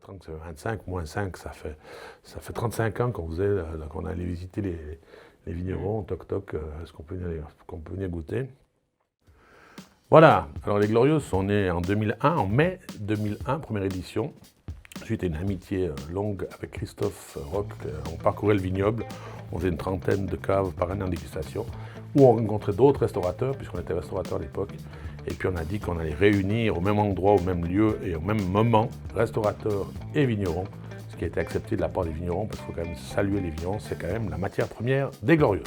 30, ça fait 25, moins 5, ça fait 35 ans qu'on allait visiter les vignerons, toc toc, est-ce qu'on peut venir goûter? Voilà, alors les Glorieuses sont nées en 2001, en mai 2001, première édition. Suite à une amitié longue avec Christophe Roch, on parcourait le vignoble, on faisait une trentaine de caves par année en dégustation, où on rencontrait d'autres restaurateurs, puisqu'on était restaurateur à l'époque, et puis on a dit qu'on allait réunir au même endroit, au même lieu et au même moment, restaurateurs et vignerons, ce qui a été accepté de la part des vignerons, parce qu'il faut quand même saluer les vignerons, c'est quand même la matière première des Glorieuses.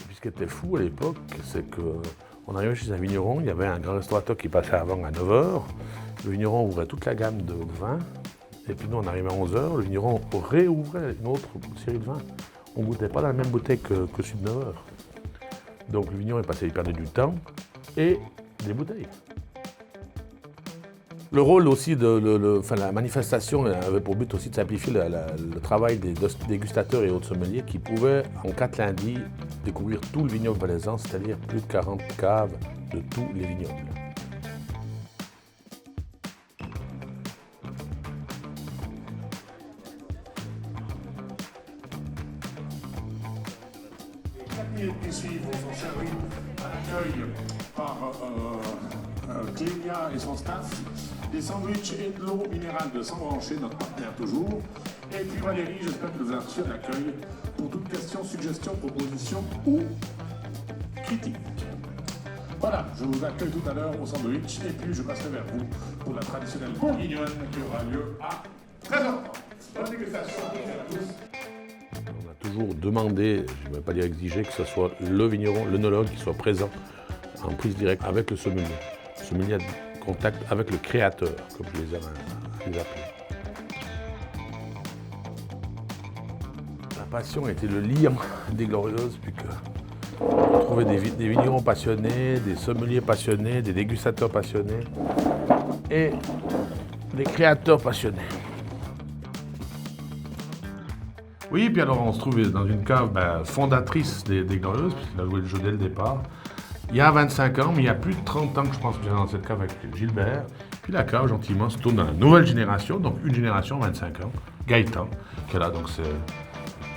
Puis ce qui était fou à l'époque, c'est qu'on arrivait chez un vigneron, il y avait un grand restaurateur qui passait avant à 9h, le vigneron ouvrait toute la gamme de vins, et puis nous on arrivait à 11h, le vigneron réouvrait une autre série de vins. On ne goûtait pas dans la même bouteille que celui de 9h. Donc le vigneron est passé, il perdait du temps et des bouteilles. Le rôle aussi la manifestation avait pour but aussi de simplifier le travail des dégustateurs et autres sommeliers qui pouvaient, en 4 lundis, découvrir tout le vignoble valaisan, c'est-à-dire plus de 40 caves de tous les vignobles. Les 4 minutes qui suivent sont servis à l'accueil par Clélia et son staff, des sandwichs et de l'eau minérale de sang branché, notre partenaire toujours. Et puis Valérie, j'espère que vous avez reçu un accueil pour toute question, suggestion, proposition ou critique. Voilà, je vous accueille tout à l'heure au sandwich et puis je passerai vers vous pour la traditionnelle bourguignonne qui aura lieu à 13h30. Bonne dégustation à tous. On a toujours demandé, je ne vais pas dire exigé, que ce soit le vigneron, l'œnologue qui soit présent en prise directe avec le sommelier. Le sommelier a contact avec le créateur, comme je les aime à les appeler. La passion était le liant des Glorieuses, puisque on trouvait des vignerons passionnés, des sommeliers passionnés, des dégustateurs passionnés et des créateurs passionnés. Oui, puis alors on se trouvait dans une cave fondatrice des Glorieuses, puisqu'il a joué le jeu dès le départ. Il y a 25 ans, mais il y a plus de 30 ans que je pense que j'étais dans cette cave avec Gilbert. Puis la cave, gentiment, se tourne dans la nouvelle génération, donc une génération, 25 ans, Gaëtan, qui est là. Donc c'est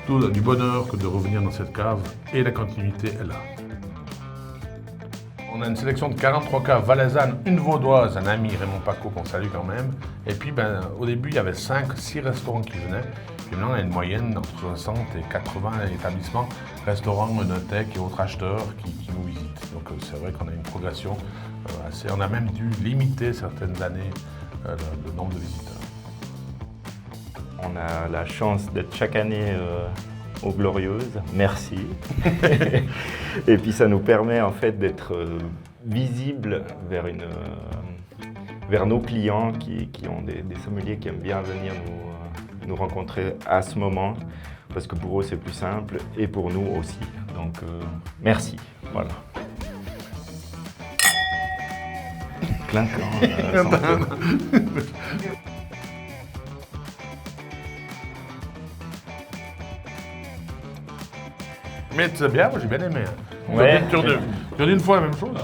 tout du bonheur que de revenir dans cette cave, et la continuité est là. On a une sélection de 43 caves valaisannes, une vaudoise, un ami, Raymond Paco, qu'on salue quand même. Et puis au début, il y avait 5-6 restaurants qui venaient. Puis maintenant, on a une moyenne entre 60 et 80 établissements, restaurants, monothèques et autres acheteurs qui nous visitent. Donc c'est vrai qu'on a une progression assez... On a même dû limiter certaines années le nombre de visiteurs. On a la chance d'être chaque année aux Glorieuses, merci. Et puis ça nous permet en fait d'être visible vers nos clients qui ont des sommeliers qui aiment bien venir nous rencontrer à ce moment, parce que pour eux c'est plus simple et pour nous aussi. Donc merci, voilà. Clinquant. Mais c'est bien, moi j'ai bien aimé. Ouais. Tu as dit une fois la même chose.